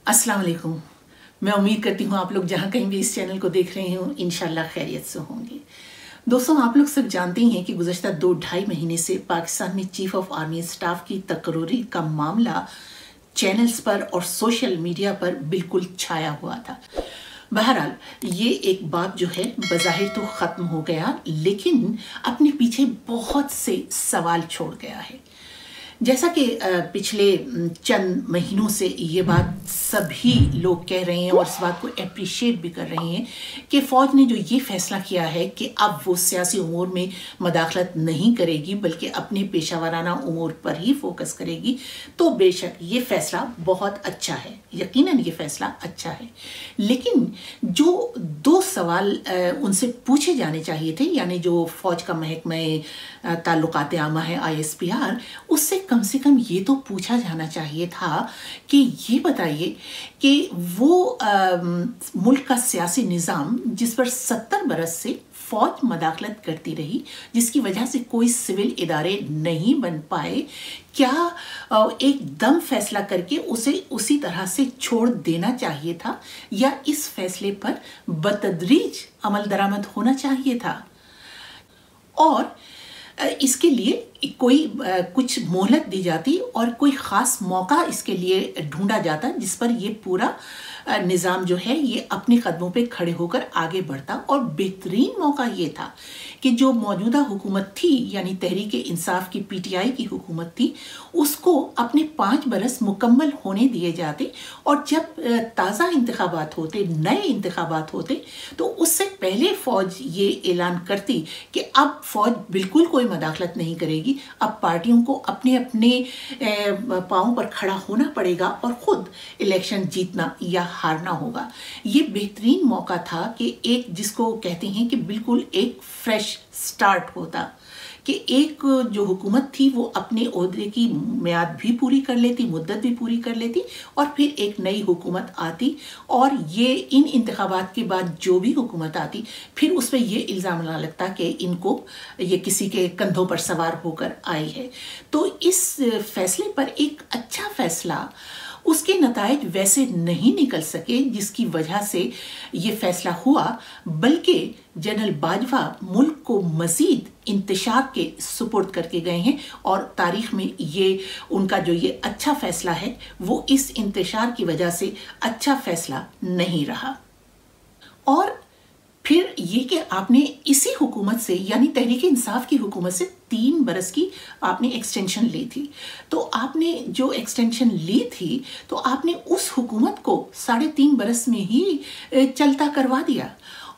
अस्सलाम वालेकुम। मैं उम्मीद करती हूँ आप लोग जहाँ कहीं भी इस चैनल को देख रहे हो इंशाल्लाह खैरियत से होंगे। दोस्तों, आप लोग सब जानते ही हैं कि गुज़श्ता 2-2.5 महीने से पाकिस्तान में चीफ ऑफ आर्मी स्टाफ की तकर्री का मामला चैनल्स पर और सोशल मीडिया पर बिल्कुल छाया हुआ था। बहरहाल ये एक बात जो है बज़ाहिर तो ख़त्म हो गया, लेकिन अपने पीछे बहुत से सवाल छोड़ गया है। जैसा कि पिछले चंद महीनों से ये बात सभी लोग कह रहे हैं और इस बात को अप्रिशिएट भी कर रहे हैं कि फ़ौज ने जो ये फ़ैसला किया है कि अब वो सियासी उमूर में मदाखलत नहीं करेगी बल्कि अपने पेशा उमूर पर ही फोकस करेगी, तो बेशक ये फ़ैसला बहुत अच्छा है, यकीनन ये फ़ैसला अच्छा है। लेकिन जो दो सवाल उनसे पूछे जाने चाहिए थे, यानी जो फ़ौज का महकमा ताल्लुकात आमा है ISPR, उससे कम से कम ये तो पूछा जाना चाहिए था कि ये बताइए कि वो मुल्क का सियासी निज़ाम जिस पर 70 बरस से फ़ौज मदाखलत करती रही, जिसकी वजह से कोई सिविल इदारे नहीं बन पाए, क्या एकदम फैसला करके उसे उसी तरह से छोड़ देना चाहिए था या इस फैसले पर बतदरीज अमल दरामद होना चाहिए था? और इसके लिए कोई कुछ मोहलत दी जाती और कोई ख़ास मौका इसके लिए ढूंढा जाता जिस पर ये पूरा निज़ाम जो है ये अपने कदमों पे खड़े होकर आगे बढ़ता। और बेहतरीन मौका ये था कि जो मौजूदा हुकूमत थी, यानी तहरीक इंसाफ की PTI की हुकूमत थी, उसको अपने 5 बरस मुकम्मल होने दिए जाते और जब ताज़ा इंतखाबात होते, नए इंतखाबात होते, तो उससे पहले फ़ौज ये ऐलान करती कि अब फ़ौज बिल्कुल कोई मदाखलत नहीं करेगी, अब पार्टियों को अपने अपने पाँव पर खड़ा होना पड़ेगा और ख़ुद इलेक्शन जीतना या हारना होगा। ये बेहतरीन मौका था कि एक जिसको कहते हैं कि बिल्कुल एक फ्रेश स्टार्ट होता, कि एक जो हुकूमत थी वो अपने ओहदे की मियाद भी पूरी कर लेती, मुद्दत भी पूरी कर लेती और फिर एक नई हुकूमत आती और ये इन इंतखाबात के बाद जो भी हुकूमत आती फिर उस पर ये इल्ज़ाम ना लगता कि इनको ये किसी के कंधों पर सवार होकर आई है। तो इस फैसले पर एक अच्छा फैसला, उसके नताइज वैसे नहीं निकल सके जिसकी वजह से ये फैसला हुआ, बल्कि जनरल बाजवा मुल्क को मज़ीद इंतशार के सुपुर्द करके गए हैं और तारीख़ में ये उनका जो ये अच्छा फ़ैसला है वो इस इंतशार की वजह से अच्छा फ़ैसला नहीं रहा। और फिर ये कि आपने इसी हुकूमत से, यानी तहरीक इंसाफ की हुकूमत से 3 बरस की आपने एक्सटेंशन ली थी, तो आपने जो एक्सटेंशन ली थी तो आपने उस हुकूमत को 3.5 बरस में ही चलता करवा दिया।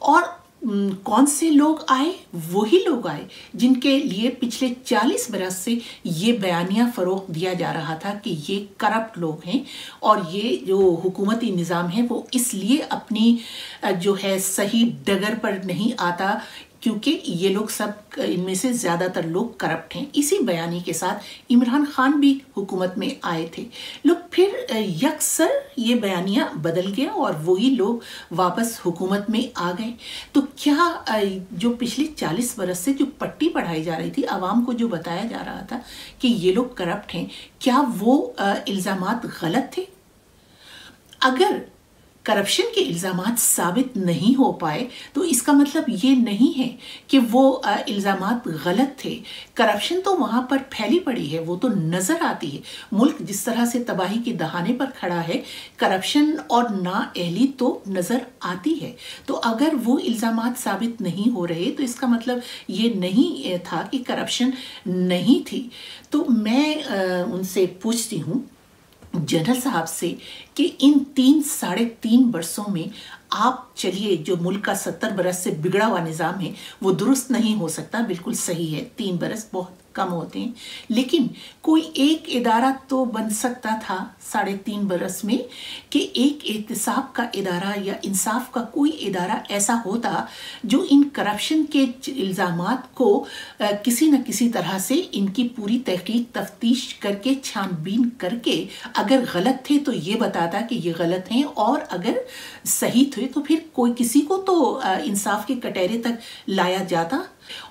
और कौन से लोग आए? वही लोग आए जिनके लिए पिछले 40 बरस से ये बयानिया फ़रोग़ दिया जा रहा था कि ये करप्ट लोग हैं और ये जो हुकूमती निज़ाम है वो इसलिए अपनी जो है सही डगर पर नहीं आता क्योंकि ये लोग सब, इनमें से ज़्यादातर लोग करप्ट हैं। इसी बयानी के साथ इमरान खान भी हुकूमत में आए थे। लोग फिर यकसर ये बयानिया बदल गया और वही लोग वापस हुकूमत में आ गए। तो क्या जो पिछले 40 बरस से जो पट्टी पढ़ाई जा रही थी, आवाम को जो बताया जा रहा था कि ये लोग करप्ट हैं, क्या वो इल्ज़ामात गलत थे? अगर करप्शन के इल्ज़ामात साबित नहीं हो पाए तो इसका मतलब ये नहीं है कि वो इल्ज़ामात गलत थे। करप्शन तो वहाँ पर फैली पड़ी है, वो तो नज़र आती है। मुल्क जिस तरह से तबाही के दहाने पर खड़ा है, करप्शन और नाअहली तो नज़र आती है। तो अगर वो इल्ज़ामात साबित नहीं हो रहे तो इसका मतलब ये नहीं था कि करप्शन नहीं थी। तो मैं उनसे पूछती हूँ जनरल साहब से कि इन 3-3.5 बरसों में आप चलिए, जो मुल्क का 70 बरस से बिगड़ा हुआ निज़ाम है वो दुरुस्त नहीं हो सकता, बिल्कुल सही है, 3 बरस बहुत कम होते हैं, लेकिन कोई एक इदारा तो बन सकता था 3.5 बरस में कि एक एहतसाब का इदारा या इंसाफ का कोई इदारा ऐसा होता जो इन करप्शन के इल्ज़ामात को किसी न किसी तरह से इनकी पूरी तहकीक तफ्तीश करके छानबीन करके अगर गलत थे तो ये बताता कि ये गलत हैं और अगर सही थे तो फिर कोई किसी को तो इंसाफ के कटहरे तक लाया जाता।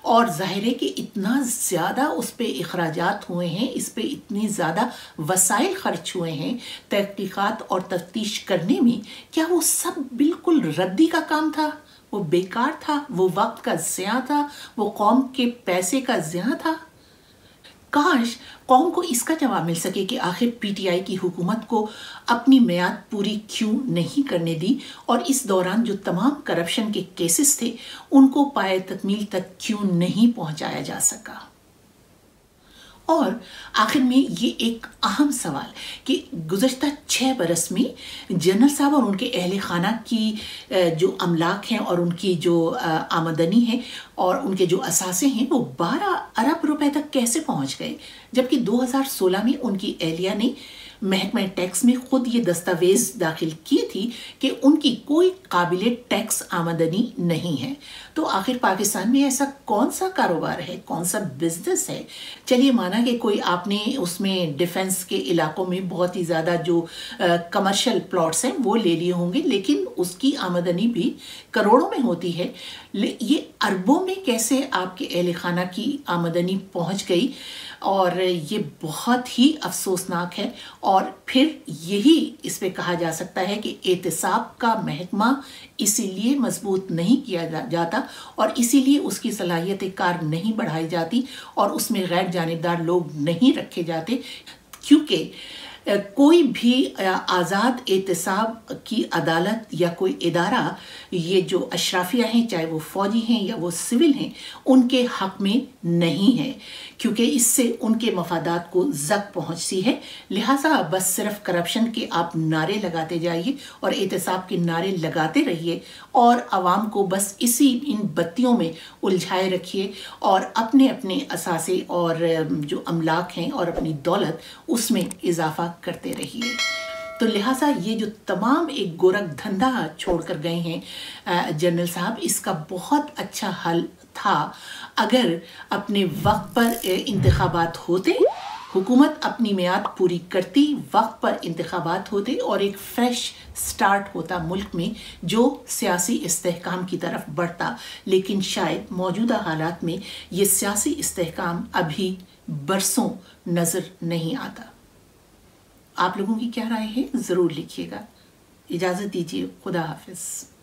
और ज़ाहिर है कि इतना ज़्यादा उस पे इखराजात हुए हैं, इस पे इतनी ज़्यादा वसाइल खर्च हुए हैं तहकीकात और तफ्तीश करने में, क्या वो सब बिल्कुल रद्दी का काम था? वो बेकार था? वो वक्त का ज़िया था? वो कौम के पैसे का ज़िया था? काश कौम को इसका जवाब मिल सके कि आखिर पीटीआई की हुकूमत को अपनी मियाद पूरी क्यों नहीं करने दी, और इस दौरान जो तमाम करप्शन के केसेस थे उनको पाए तकमील तक क्यों नहीं पहुंचाया जा सका। और आखिर में ये एक अहम सवाल कि गुज़श्ता 6 बरस में जनरल साहब और उनके अहल खाना की जो अमलाक हैं और उनकी जो आमदनी है और उनके जो असासे हैं वो 12 अरब रुपए तक कैसे पहुंच गए, जबकि 2016 में उनकी एहलिया ने महकमा टैक्स में खुद ये दस्तावेज दाखिल की थी कि उनकी कोई काबिले टैक्स आमदनी नहीं है। तो आखिर पाकिस्तान में ऐसा कौन सा कारोबार है, कौन सा बिजनेस है? चलिए माना कि कोई आपने उसमें डिफेंस के इलाकों में बहुत ही ज़्यादा जो कमर्शियल प्लॉट्स हैं वो ले लिए होंगे, लेकिन उसकी आमदनी भी करोड़ों में होती है। ये अरबों में कैसे आपके अहल खाना की आमदनी पहुंच गई? और ये बहुत ही अफसोसनाक है। और फिर यही इस पे कहा जा सकता है कि एहतिसाब का महकमा इसीलिए मजबूत नहीं किया जाता और इसीलिए उसकी सलाहियत कार नहीं बढ़ाई जाती और उसमें गैर जानिबदार लोग नहीं रखे जाते, क्योंकि कोई भी आज़ाद एहतिसाब की अदालत या कोई इदारा ये जो अशराफिया हैं, चाहे वो फ़ौजी हैं या वो सिविल हैं, उनके हक़ में नहीं है, क्योंकि इससे उनके मफादात को ज़क पहुँचती है। लिहाजा बस सिर्फ करप्शन के आप नारे लगाते जाइए और एहतिसाब के नारे लगाते रहिए और आवाम को बस इसी इन बत्तियों में उलझाए रखिए और अपने अपने असासे और जो अमलाक हैं और अपनी दौलत उसमें इजाफा करते रहिए। तो लिहाजा ये जो तमाम एक गोरख धंधा छोड़कर गए हैं जनरल साहब, इसका बहुत अच्छा हल था अगर अपने वक्त पर इंतखाबात होते, हुकूमत अपनी मियाद पूरी करती, वक्त पर इंतखाबात होते और एक फ्रेश स्टार्ट होता मुल्क में जो सियासी इस्तेहकाम की तरफ बढ़ता। लेकिन शायद मौजूदा हालात में ये सियासी इस्तेहकाम अभी बरसों नज़र नहीं आता। आप लोगों की क्या राय है ज़रूर लिखिएगा। इजाज़त दीजिए, खुदा हाफिज़।